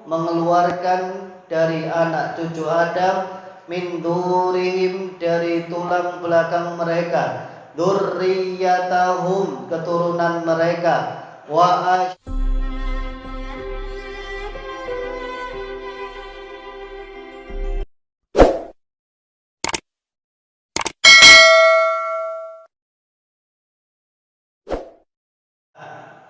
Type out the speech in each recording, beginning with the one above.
mengeluarkan dari anak cucu Adam, min durihim, dari tulang belakang mereka, dzurriyyatahum, keturunan mereka, wa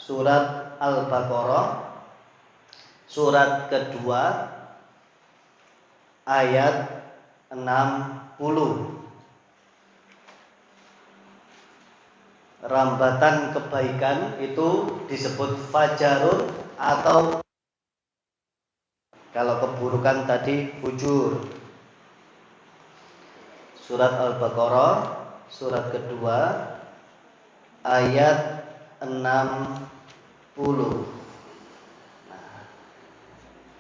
surat Al-Baqarah, surat kedua, ayat 60. Rambatan kebaikan itu disebut fajarun, atau kalau keburukan tadi fujur. Surat Al-Baqarah, surat kedua, ayat 60. Nah,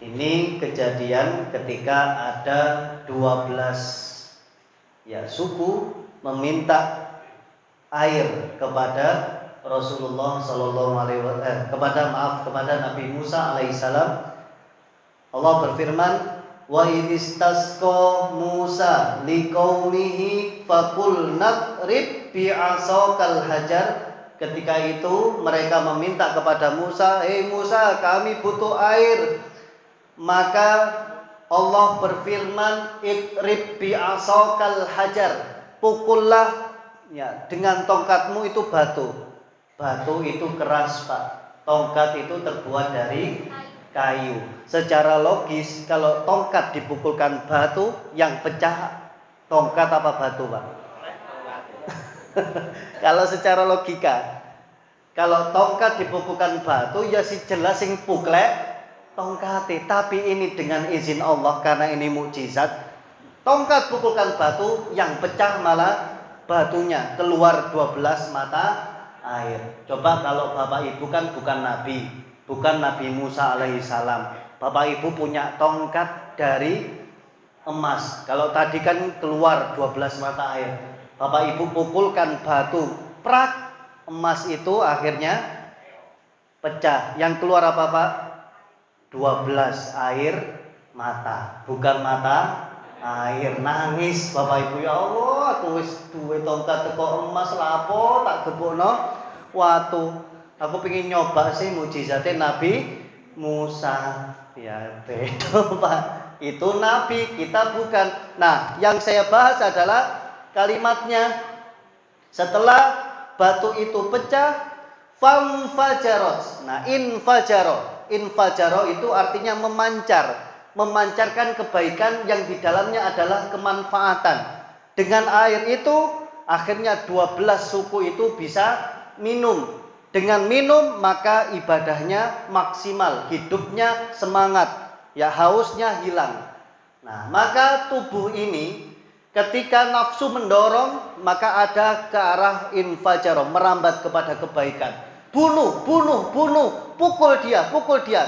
ini kejadian ketika ada 12 suku meminta air kepada Rasulullah sallallahu alaihi wasallam, kepada Nabi Musa alaihissalam. Allah berfirman, wa idistasqa Musa liqaumihi faqul nadrib bi'asaqal hajar. Ketika itu mereka meminta kepada Musa, "Hei Musa, kami butuh air." Maka Allah berfirman, "Idrib bi'asaqal hajar." Pukullah dengan tongkatmu itu batu. Batu itu keras, Pak. Tongkat itu terbuat dari kayu. Secara logis, kalau tongkat dipukulkan batu, yang pecah tongkat apa batu, Pak? Kalau secara logika, kalau tongkat dipukulkan batu, ya si jelas sing puklek tongkate. Tapi ini dengan izin Allah, karena ini mukjizat. Tongkat pukulkan batu, yang pecah malah batunya, keluar 12 mata air. Coba kalau Bapak Ibu kan bukan Nabi, bukan Nabi Musa alaihissalam. Bapak Ibu punya tongkat dari emas. Kalau tadi kan keluar 12 mata air. Bapak Ibu pukulkan batu, prak, emas itu akhirnya pecah. Yang keluar apa, Pak? 12 air mata, bukan mata air. Nangis Bapak Ibu, ya Allah, aku wis duwe tongkat teko emas, lapo tak gebokno watu. Aku pengen nyoba sih mukjizatnya Nabi Musa. Ya beda, Pak. Itu Nabi, kita bukan. Nah, yang saya bahas adalah kalimatnya. Setelah batu itu pecah, famfajarat. Nah, infajaro itu artinya memancar, memancarkan kebaikan yang di dalamnya adalah kemanfaatan. Dengan air itu akhirnya 12 suku itu bisa minum. Dengan minum maka ibadahnya maksimal, hidupnya semangat, hausnya hilang. Nah, maka tubuh ini ketika nafsu mendorong, maka ada ke arah infajaro, merambat kepada kebaikan. Bunuh, pukul dia.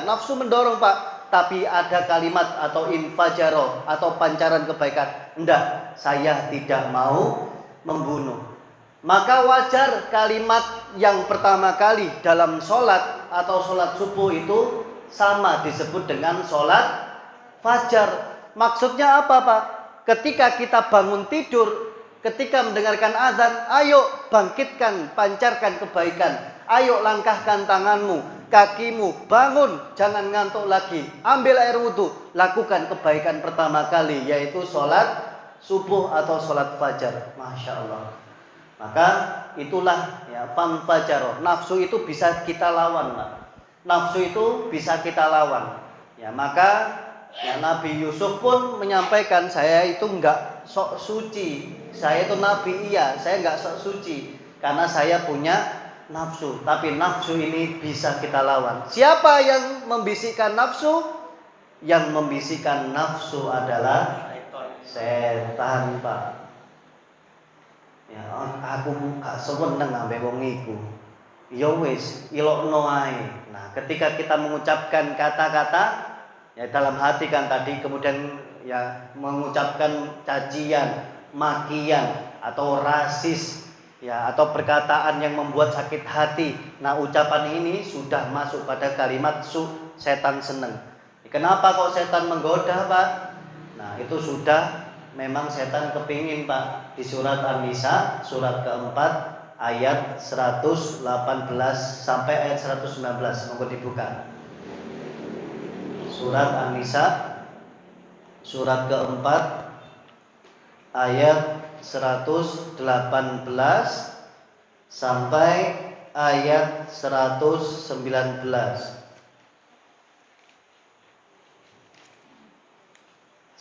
Nafsu mendorong, Pak. Tapi ada kalimat atau infajaro atau pancaran kebaikan. Enggak, saya tidak mau membunuh. Maka wajar kalimat yang pertama kali dalam sholat atau sholat subuh itu sama disebut dengan sholat fajar. Maksudnya apa, Pak? Ketika kita bangun tidur, ketika mendengarkan azan, ayo bangkitkan, pancarkan kebaikan. Ayo langkahkan tanganmu, kakimu, bangun, jangan ngantuk lagi. Ambil air wudhu, lakukan kebaikan pertama kali, yaitu sholat subuh atau sholat fajar. Masya Allah. Maka itulah fanfajaro. Nafsu itu bisa kita lawan, Pak. Nafsu itu bisa kita lawan. Maka Nabi Yusuf pun menyampaikan, saya itu enggak sok suci. Saya itu Nabi, saya enggak sok suci karena saya punya nafsu. Tapi nafsu ini bisa kita lawan. Siapa yang membisikkan nafsu? Yang membisikkan nafsu adalah setan, Pak. Aku gak seneng ambek wong iku. Ya wis, ilokno ae. Nah, ketika kita mengucapkan kata-kata dalam hati kan tadi, kemudian mengucapkan cacian, makian atau rasis atau perkataan yang membuat sakit hati. Nah, ucapan ini sudah masuk pada kalimat setan seneng. Kenapa kok setan menggoda, Pak? Nah, itu sudah memang setan kepingin, Pak. Di surat An-Nisa, surat keempat, ayat 118 sampai ayat 119. Monggo dibuka. Surat An-Nisa, surat keempat, ayat 118 sampai ayat 119.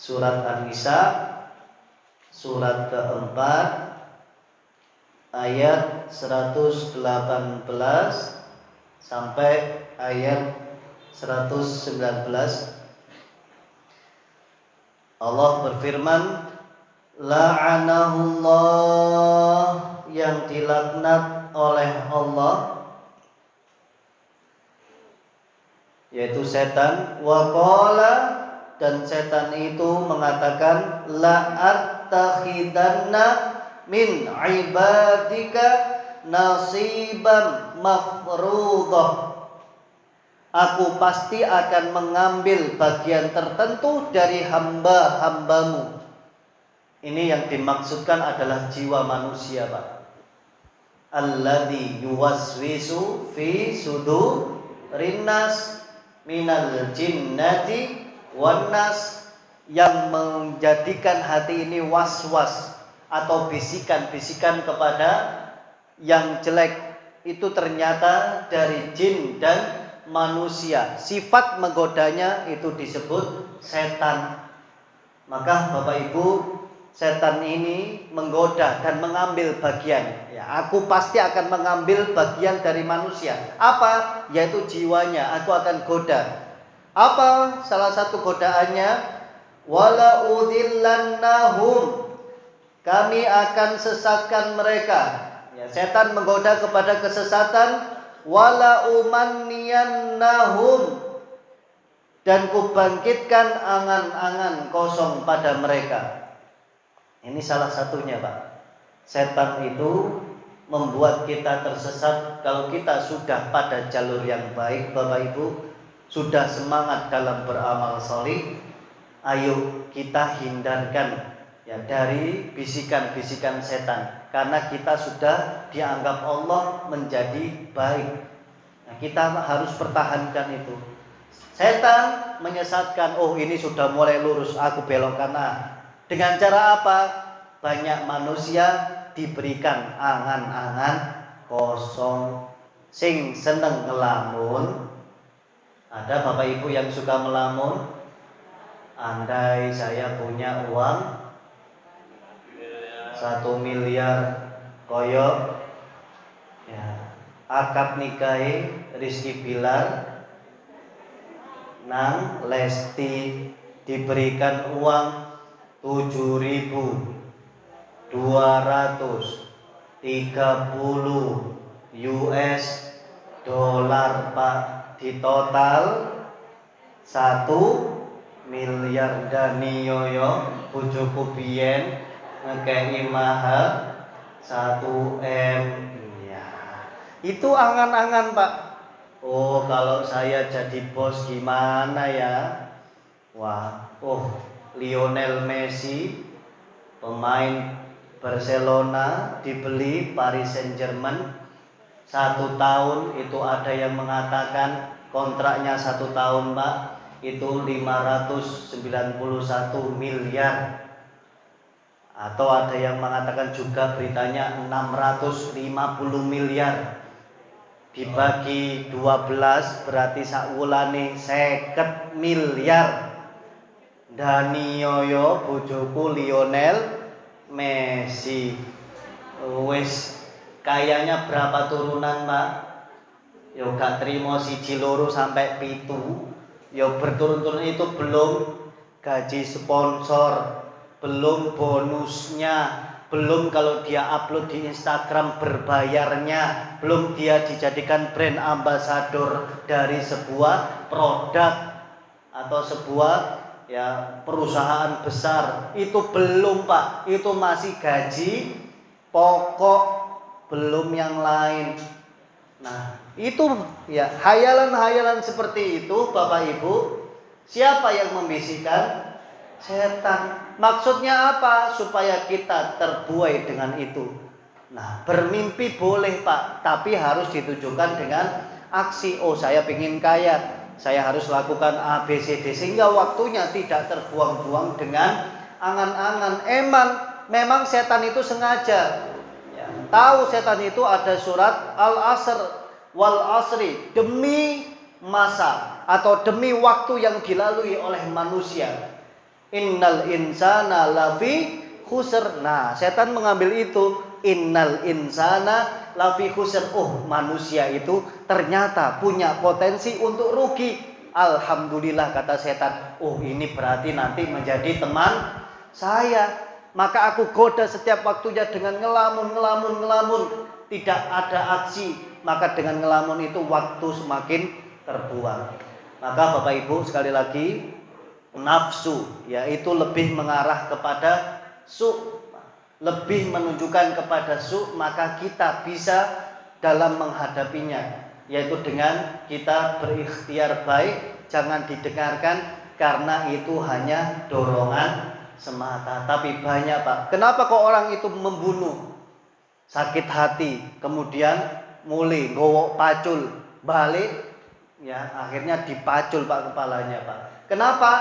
Surat An-Nisa, surat keempat, ayat 118 sampai ayat 119. Allah berfirman, la'anahullah, yang dilaknat oleh Allah, yaitu setan, wa qala, dan setan itu mengatakan, la'attakhidanna min ibadika nasiban mafruḍah, aku pasti akan mengambil bagian tertentu dari hamba-hambamu. Ini yang dimaksudkan adalah jiwa manusia, Pak. Alladzi yuwaswisu fi sudurin nas minal jinnati wan nas, yang menjadikan hati ini was-was atau bisikan-bisikan kepada yang jelek, itu ternyata dari jin dan manusia. Sifat menggodanya itu disebut setan. Maka Bapak Ibu, setan ini menggoda dan mengambil bagian. Ya, aku pasti akan mengambil bagian dari manusia. Apa? Yaitu jiwanya. Aku akan goda. Apa salah satu godaannya? Wala udhillannahum, kami akan sesatkan mereka. Ya, setan menggoda kepada kesesatan. Wala umanniyannahum, dan kubangkitkan angan-angan kosong pada mereka. Ini salah satunya, Pak. Setan itu membuat kita tersesat. Kalau kita sudah pada jalur yang baik, Bapak Ibu, sudah semangat dalam beramal sholih, ayo kita hindarkan ya dari bisikan-bisikan setan, karena kita sudah dianggap Allah menjadi baik. Nah, kita harus pertahankan itu. Setan menyesatkan, oh ini sudah mulai lurus, aku belok kanan. Dengan cara apa? Banyak manusia diberikan angan-angan kosong, sing seneng ngelamun. Ada Bapak Ibu yang suka melamun? Andai saya punya uang 1 miliar koyo ya, akad nikahi Rizky Bilar nang Lesti, diberikan uang 7.230 US dollar, Pak. Di total 1 miliar. Dani yoyo bojoku biyen ngekei mahal 1 M. Ya, itu angan-angan, Pak. Oh, kalau saya jadi bos gimana ya? Wah, Lionel Messi, pemain Barcelona, dibeli Paris Saint-Germain 1 tahun. Itu ada yang mengatakan kontraknya 1 tahun, Pak, itu 591 miliar. Atau ada yang mengatakan juga beritanya 650 miliar. Dibagi 12 berarti sakwulane 50 miliar. Dani yoyo bojoku Lionel Messi. Wis kayaknya berapa turunan, Pak? Yo gak trimo 1 loro sampai 7. Yo berturun-turun, itu belum gaji sponsor, belum bonusnya, belum kalau dia upload di Instagram berbayarnya, belum dia dijadikan brand ambassador dari sebuah produk atau sebuah ya perusahaan besar. Itu belum, Pak. Itu masih gaji pokok, belum yang lain. Nah, itu ya hayalan-hayalan seperti itu, Bapak Ibu, Siapa yang membisikkan? Setan. Maksudnya apa? Supaya kita terbuai dengan itu. Nah, bermimpi boleh Pak, tapi harus ditujukan dengan aksi. Oh, saya ingin kaya, saya harus lakukan A, B, C, D, sehingga waktunya tidak terbuang-buang dengan angan-angan. Memang setan itu sengaja. Ya, tahu setan itu ada surat Al-Asr wal asri, demi masa atau demi waktu yang dilalui oleh manusia. Innal insana lafi khusr. Nah, setan mengambil itu, innal insana lafi khusr. Oh, manusia itu ternyata punya potensi untuk rugi. Alhamdulillah, kata setan. Oh, ini berarti nanti menjadi teman saya. Maka aku goda setiap waktunya dengan ngelamun. Tidak ada aksi. Maka dengan ngelamun itu waktu semakin terbuang. Maka Bapak Ibu sekali lagi, nafsu yaitu lebih mengarah kepada su, lebih menunjukkan kepada su, maka kita bisa dalam menghadapinya, yaitu dengan kita berikhtiar baik, jangan didengarkan karena itu hanya dorongan semata. Tapi banyak Pak, kenapa kok orang itu membunuh? Sakit hati, kemudian mulai gowok pacul, balik, ya akhirnya dipacul Pak kepalanya Pak. Kenapa?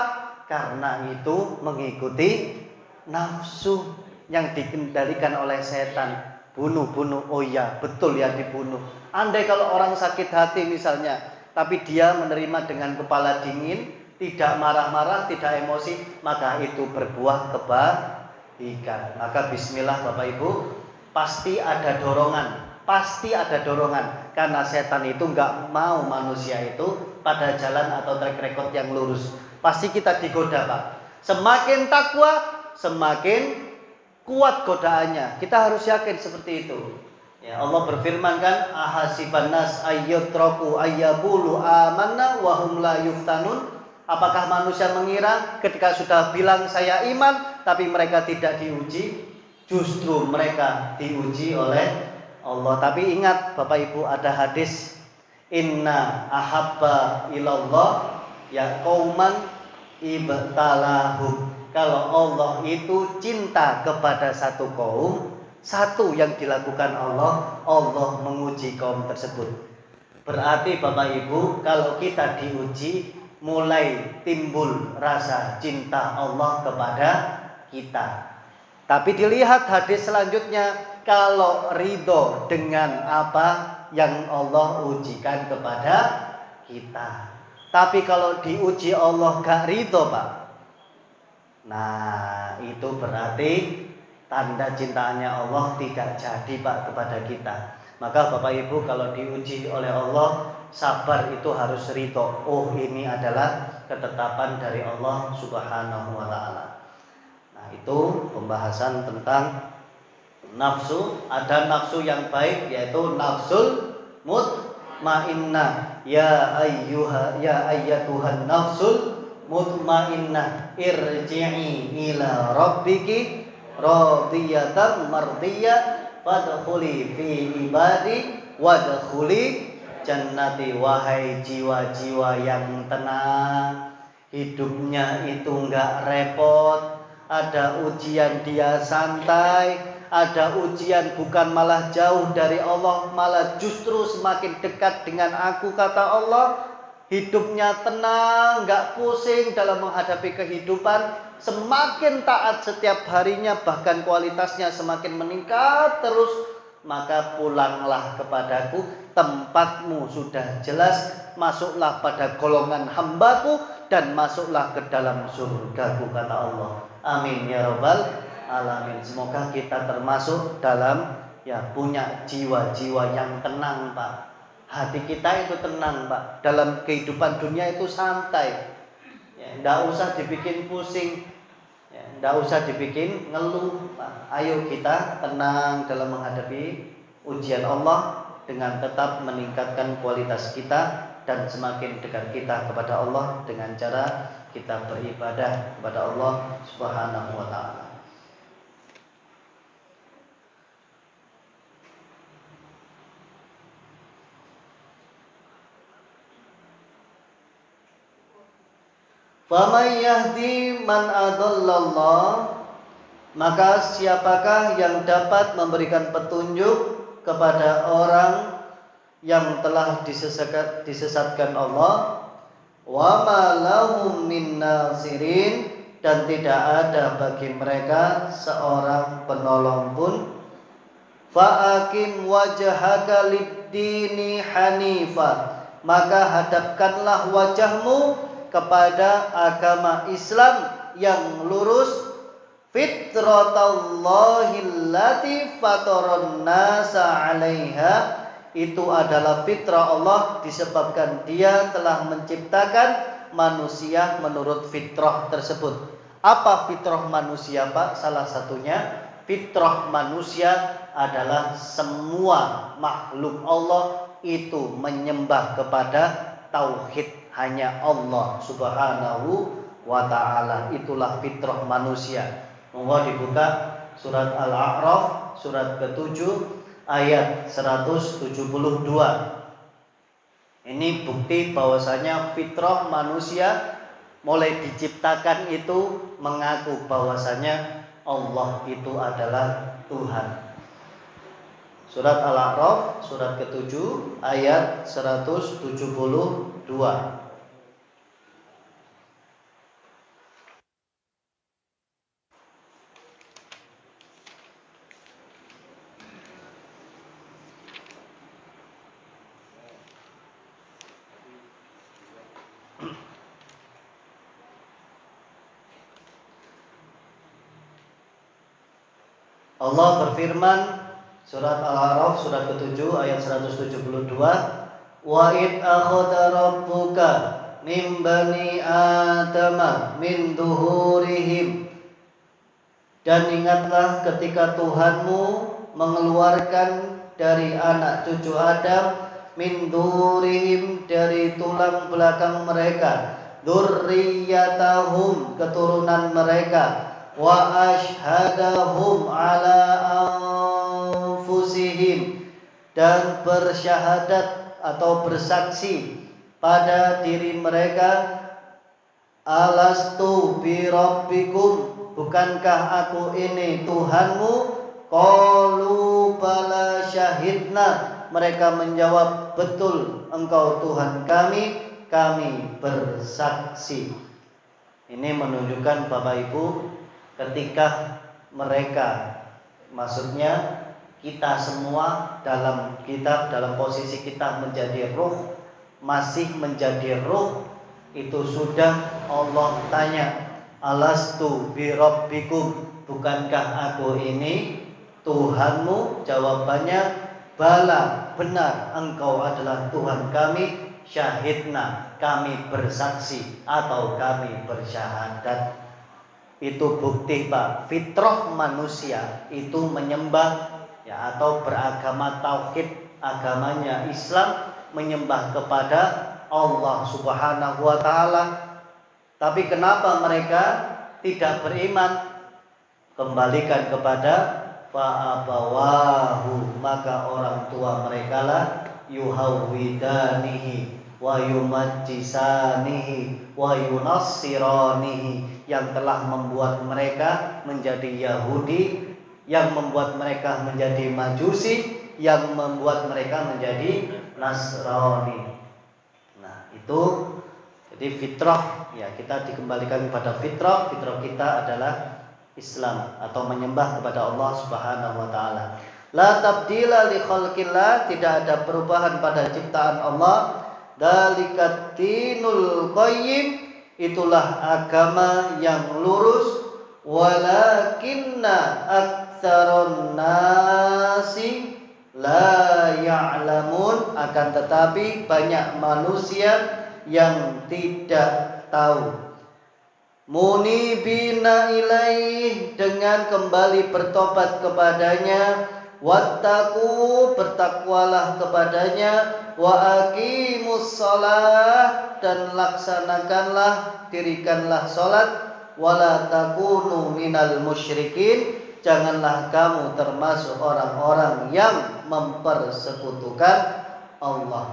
Karena itu mengikuti nafsu yang dikendalikan oleh setan. Bunuh. Oh iya, betul ya, dibunuh. Andai kalau orang sakit hati misalnya, tapi dia menerima dengan kepala dingin, tidak marah-marah, tidak emosi, maka itu berbuah kebaikan. Maka bismillah Bapak Ibu, pasti ada dorongan. Karena setan itu nggak mau manusia itu pada jalan atau track record yang lurus. Pasti kita digoda Pak. Semakin takwa, semakin kuat godaannya. Kita harus yakin seperti itu. Ya, Allah berfirman kan, ahasiban nas ayyutraku ayyabulu amanna wa hum la yuftanun. Apakah manusia mengira ketika sudah bilang saya iman, tapi mereka tidak diuji? Justru mereka diuji oleh Allah. Tapi ingat Bapak Ibu, ada hadis, inna ahabba ilallah ya qauman ibtalahum. Kalau Allah itu cinta kepada satu kaum, satu yang dilakukan Allah menguji kaum tersebut. Berarti Bapak Ibu, kalau kita diuji, mulai timbul rasa cinta Allah kepada kita. Tapi dilihat hadis selanjutnya, kalau ridho dengan apa yang Allah ujikan kepada kita. Tapi kalau diuji Allah gak ridho Pak, nah itu berarti tanda cintanya Allah tidak jadi Pak kepada kita. Maka Bapak Ibu, kalau diuji oleh Allah, sabar itu harus ridho. Oh, ini adalah ketetapan dari Allah Subhanahu wa ta'ala. Nah, itu pembahasan tentang nafsu. Ada nafsu yang baik, yaitu nafsul mutmainnah. Ya ayyatuhan nafsul mutmainnah, irji'i ila rabbiki radiyatan mardiyah fadkhuli fi ibadi wadkhuli jannati. Wahai jiwa-jiwa yang tenang, hidupnya itu enggak repot. Ada ujian dia santai, ada ujian bukan malah jauh dari Allah, malah justru semakin dekat dengan aku, kata Allah. Hidupnya tenang, gak pusing dalam menghadapi kehidupan, semakin taat setiap harinya, bahkan kualitasnya semakin meningkat terus. Maka pulanglah kepadaku, tempatmu sudah jelas, masuklah pada golongan hambaku dan masuklah ke dalam surgaku, kata Allah. Amin ya rabbal alamin. Semoga kita termasuk dalam punya jiwa-jiwa yang tenang Pak. Hati kita itu tenang Pak. Dalam kehidupan dunia itu santai. Tidak usah dibikin pusing, tidak usah dibikin ngeluh Pak. Ayo kita tenang dalam menghadapi ujian Allah dengan tetap meningkatkan kualitas kita dan semakin dekat kita kepada Allah dengan cara kita beribadah kepada Allah Subhanahu wa ta'ala. Faman yahdi man adallallah, maka siapakah yang dapat memberikan petunjuk kepada orang yang telah disesatkan Allah? Wa ma lahum min nasirin, dan tidak ada bagi mereka seorang penolong pun. Fa'akim wajhaka lid-dini hanifa, maka hadapkanlah wajahmu kepada agama Islam yang lurus, fitratallahi allati fataran nasa 'alaiha, itu adalah fitrah Allah disebabkan Dia telah menciptakan manusia menurut fitrah tersebut. Apa fitrah manusia, Pak? Salah satunya fitrah manusia adalah semua makhluk Allah itu menyembah kepada tauhid, hanya Allah subhanahu wa ta'ala. Itulah fitrah manusia. Monggo dibuka surat Al-A'raf, surat ke-7 ayat 172. Ini bukti bahwasanya fitrah manusia mulai diciptakan itu mengaku bahwasanya Allah itu adalah Tuhan. Surat Al-A'raf, surat ke-7 ayat 172. Allah berfirman, surat Al-A'raf surat ke-7 ayat 172, wa id akhadha rabbuka min bani adama min duhurihim, dan ingatlah ketika Tuhanmu mengeluarkan dari anak cucu Adam, min duhurihim, dari tulang belakang mereka, dzurriyyatahum, keturunan mereka, wa ashhadahum ala anfusihim, dan bersyahadat atau bersaksi pada diri mereka, alastu bi rabbikum, bukankah aku ini Tuhanmu? Qalu bala syahidna, mereka menjawab, betul engkau Tuhan kami, kami bersaksi. Ini menunjukkan Bapak Ibu, ketika mereka, maksudnya kita semua dalam posisi kita menjadi ruh, masih menjadi ruh, itu sudah Allah tanya, alastu bi rabbikum, bukankah aku ini Tuhanmu? Jawabannya, bala, benar engkau adalah Tuhan kami, syahidna, kami bersaksi atau kami bersyahadat. Itu bukti, Pak, fitrah manusia itu menyembah ya, atau beragama tauhid, agamanya Islam, menyembah kepada Allah subhanahu wa ta'ala. Tapi kenapa mereka tidak beriman? Kembalikan kepada fa'abawahu, maka orang tua mereka lah yuhawwidanihi wa yumajjisanihi wa yunassiranihi, yang telah membuat mereka menjadi Yahudi, yang membuat mereka menjadi Majusi, yang membuat mereka menjadi Nasrani. Nah, itu jadi fitrah ya, kita dikembalikan kepada fitrah. Fitrah kita adalah Islam atau menyembah kepada Allah Subhanahu wa taala. La tabdila li khalqillah, tidak ada perubahan pada ciptaan Allah. Dzalikat dinul qayyim, itulah agama yang lurus. Walakinna aktsarun nasi la ya'lamun, akan tetapi banyak manusia yang tidak tahu. Munibina ilaih, dengan kembali bertobat kepadanya, wattaqu, bertakwalah kepadanya, wa aqimus shalah, dan laksanakanlah, dirikanlah salat, wala takunu minal musyrikin, janganlah kamu termasuk orang-orang yang mempersekutukan Allah.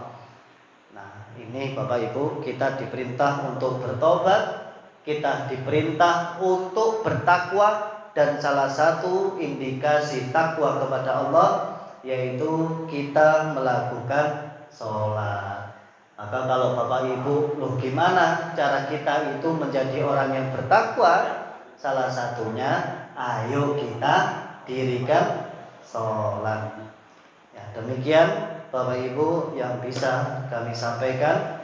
Nah, ini Bapak Ibu, kita diperintah untuk bertobat kita diperintah untuk bertakwa, dan salah satu indikasi takwa kepada Allah yaitu kita melakukan sholat. Maka kalau Bapak Ibu, loh gimana cara kita itu menjadi orang yang bertakwa? Salah satunya, ayo kita dirikan sholat. Ya, demikian Bapak Ibu yang bisa kami sampaikan,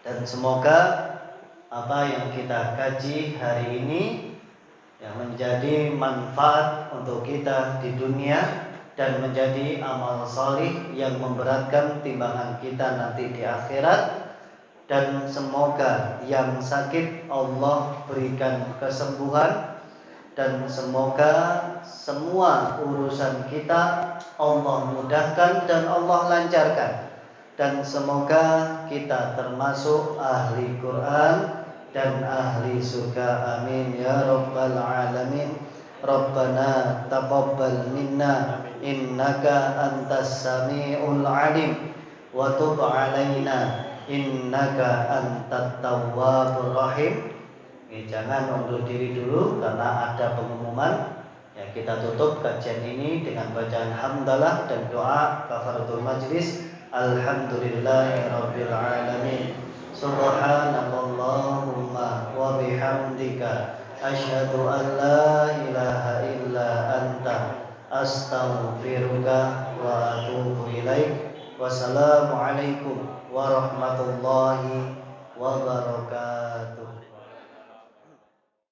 dan semoga apa yang kita kaji hari ini yang menjadi manfaat untuk kita di dunia dan menjadi amal salih yang memberatkan timbangan kita nanti di akhirat. Dan semoga yang sakit Allah berikan kesembuhan, dan semoga semua urusan kita Allah mudahkan dan Allah lancarkan, dan semoga kita termasuk ahli Quran dan ahli surga, amin ya rabbal alamin. Rabbana taqabbal minna innaka antas samiul alim wa tub alaina innaka antat tawwabur rahim. Jangan undur diri dulu karena ada pengumuman. Ya, kita tutup kajian ini dengan bacaan hamdalah dan doa kafaratul majlis. Alhamdulillahirabbil alamin. Subhanakallahumma wa bihamdika asyhadu an la ilaha illa anta astaghfiruka wa atubu ilaik. Wassalamualaikum warahmatullahi wabarakatuh.